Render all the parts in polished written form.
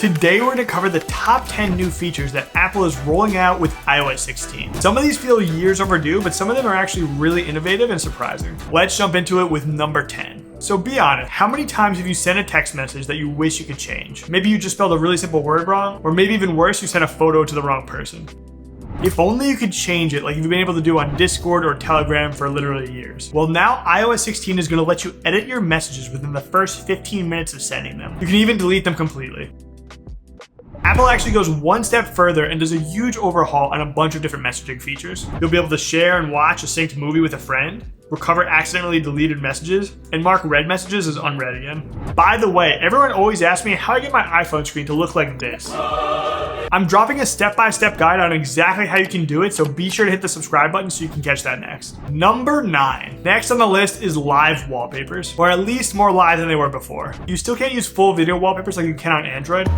Today we're going to cover the top 10 new features that Apple is rolling out with iOS 16. Some of these feel years overdue, but some of them are actually really innovative and surprising. Let's jump into it with number 10. So be honest, how many times have you sent a text message that you wish you could change? Maybe you just spelled a really simple word wrong, or maybe even worse, you sent a photo to the wrong person. If only you could change it like you've been able to do on Discord or Telegram for literally years. Well, now iOS 16 is going to let you edit your messages within the first 15 minutes of sending them. You can even delete them completely. Apple actually goes one step further and does a huge overhaul on a bunch of different messaging features. You'll be able to share and watch a synced movie with a friend, recover accidentally deleted messages, and mark read messages as unread again. By the way, everyone always asks me how I get my iPhone screen to look like this. I'm dropping a step-by-step guide on exactly how you can do it, so be sure to hit the subscribe button so you can catch that next. Number 9. Next on the list is live wallpapers, or at least more live than they were before. You still can't use full video wallpapers like you can on Android,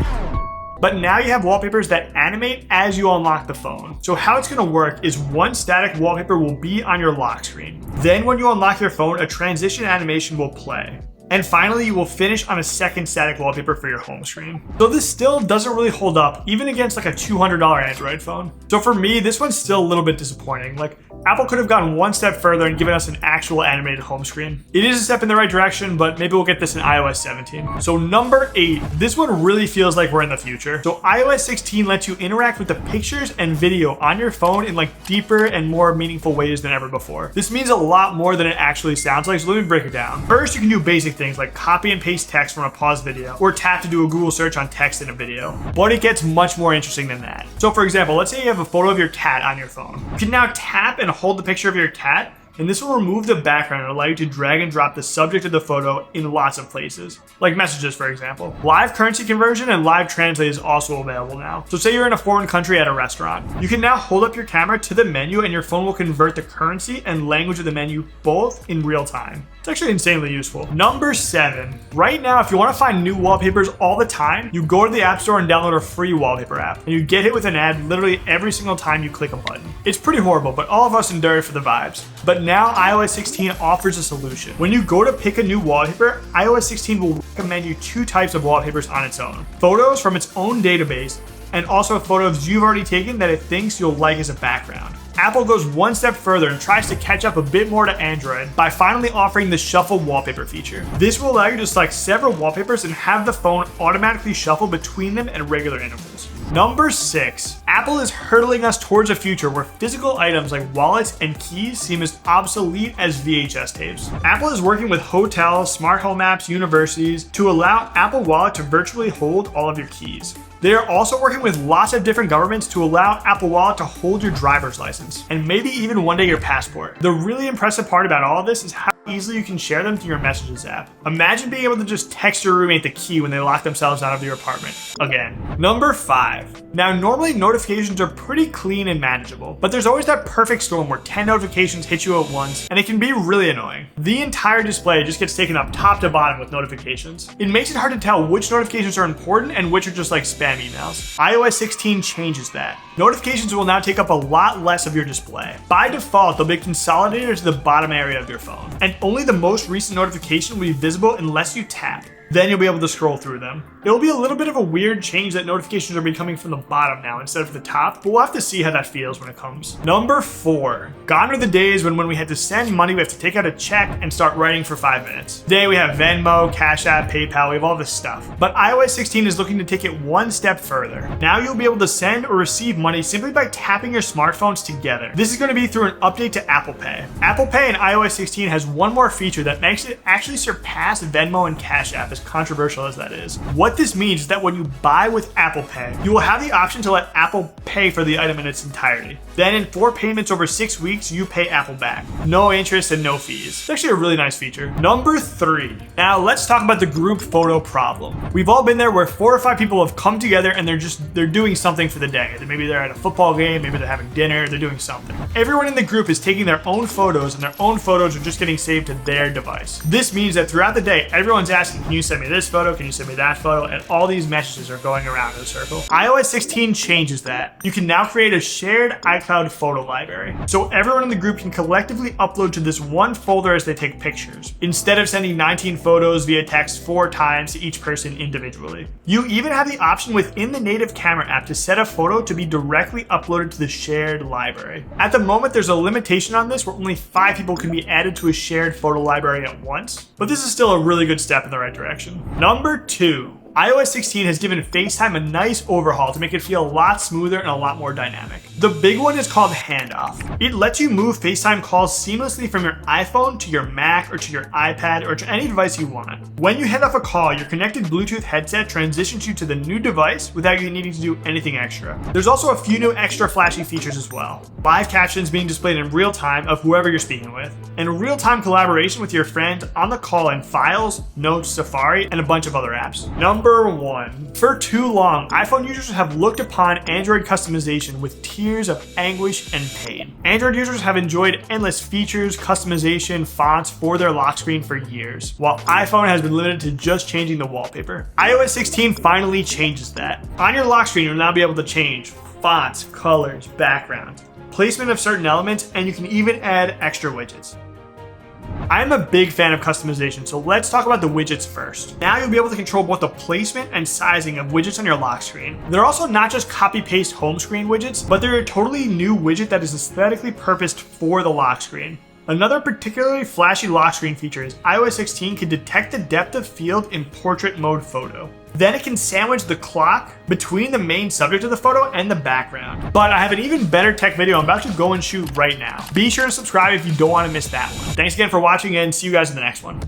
but now you have wallpapers that animate as you unlock the phone. So how it's gonna work is one static wallpaper will be on your lock screen. Then when you unlock your phone, a transition animation will play. And finally, you will finish on a second static wallpaper for your home screen. So this still doesn't really hold up, even against like a $200 Android phone. So for me, this one's still a little bit disappointing. Like, Apple could have gone one step further and given us an actual animated home screen. It is a step in the right direction, but maybe we'll get this in iOS 17. So number 8, this one really feels like we're in the future. So iOS 16 lets you interact with the pictures and video on your phone in like deeper and more meaningful ways than ever before. This means a lot more than it actually sounds like, so let me break it down. First, you can do basic things like copy and paste text from a paused video, or tap to do a Google search on text in a video. But it gets much more interesting than that. So for example, let's say you have a photo of your cat on your phone. You can now tap and hold the picture of your cat, and this will remove the background and allow you to drag and drop the subject of the photo in lots of places, like messages, for example. Live currency conversion and live translate is also available now. So say you're in a foreign country at a restaurant. You can now hold up your camera to the menu and your phone will convert the currency and language of the menu both in real time. It's actually insanely useful. Number 7. Right now, if you want to find new wallpapers all the time, you go to the App Store and download a free wallpaper app, and you get hit with an ad literally every single time you click a button. It's pretty horrible, but all of us endure it for the vibes. But now iOS 16 offers a solution. When you go to pick a new wallpaper, iOS 16 will recommend you 2 types of wallpapers on its own. Photos from its own database, and also photos you've already taken that it thinks you'll like as a background. Apple goes one step further and tries to catch up a bit more to Android by finally offering the shuffle wallpaper feature. This will allow you to select several wallpapers and have the phone automatically shuffle between them at regular intervals. Number 6. Apple is hurtling us towards a future where physical items like wallets and keys seem as obsolete as VHS tapes. Apple is working with hotels, smart home apps, universities to allow Apple Wallet to virtually hold all of your keys. They are also working with lots of different governments to allow Apple Wallet to hold your driver's license, and maybe even one day your passport. The really impressive part about all of this is how easily you can share them through your Messages app. Imagine being able to just text your roommate the key when they lock themselves out of your apartment. Again. Number 5. Now, normally notifications are pretty clean and manageable, but there's always that perfect storm where 10 notifications hit you at once, and it can be really annoying. The entire display just gets taken up top to bottom with notifications. It makes it hard to tell which notifications are important and which are just like spam emails. iOS 16 changes that. Notifications will now take up a lot less of your display. By default, they'll be consolidated to the bottom area of your phone, and only the most recent notification will be visible unless you tap. Then you'll be able to scroll through them. It'll be a little bit of a weird change that notifications are becoming from the bottom now instead of the top, but we'll have to see how that feels when it comes. Number 4. Gone are the days when we had to send money, we have to take out a check and start writing for 5 minutes. Today we have Venmo, Cash App, PayPal, we have all this stuff. But iOS 16 is looking to take it one step further. Now you'll be able to send or receive money simply by tapping your smartphones together. This is going to be through an update to Apple Pay. Apple Pay in iOS 16 has one more feature that makes it actually surpass Venmo and Cash App, as controversial as that is. What this means is that when you buy with Apple Pay, you will have the option to let Apple pay for the item in its entirety. Then in 4 payments over 6 weeks, you pay Apple back. No interest and no fees. It's actually a really nice feature. Number 3. Now let's talk about the group photo problem. We've all been there where 4 or 5 people have come together and they're doing something for the day. Maybe they're at a football game, maybe they're having dinner, they're doing something. Everyone in the group is taking their own photos and their own photos are just getting saved to their device. This means that throughout the day, everyone's asking, can you send me this photo? Can you send me that photo? circle and all these messages are going around in a circle. iOS 16 changes that. You can now create a shared iCloud photo library. So everyone in the group can collectively upload to this one folder as they take pictures, instead of sending 19 photos via text 4 times to each person individually. You even have the option within the native camera app to set a photo to be directly uploaded to the shared library. At the moment, there's a limitation on this where only 5 people can be added to a shared photo library at once, but this is still a really good step in the right direction. Number 2. iOS 16 has given FaceTime a nice overhaul to make it feel a lot smoother and a lot more dynamic. The big one is called Handoff. It lets you move FaceTime calls seamlessly from your iPhone to your Mac or to your iPad or to any device you want. When you hand off a call, your connected Bluetooth headset transitions you to the new device without you needing to do anything extra. There's also a few new extra flashy features as well. Live captions being displayed in real time of whoever you're speaking with, and real-time collaboration with your friend on the call in Files, Notes, Safari, and a bunch of other apps. Number 1. For too long, iPhone users have looked upon Android customization with tears of anguish and pain. Android users have enjoyed endless features, customization, fonts for their lock screen for years, while iPhone has been limited to just changing the wallpaper. iOS 16 finally changes that. On your lock screen, you'll now be able to change fonts, colors, backgrounds, placement of certain elements, and you can even add extra widgets. I'm a big fan of customization, so let's talk about the widgets first. Now you'll be able to control both the placement and sizing of widgets on your lock screen. They're also not just copy-paste home screen widgets, but they're a totally new widget that is aesthetically purposed for the lock screen. Another particularly flashy lock screen feature is iOS 16 can detect the depth of field in portrait mode photo. Then it can sandwich the clock between the main subject of the photo and the background. But I have an even better tech video I'm about to go and shoot right now. Be sure to subscribe if you don't want to miss that one. Thanks again for watching and see you guys in the next one.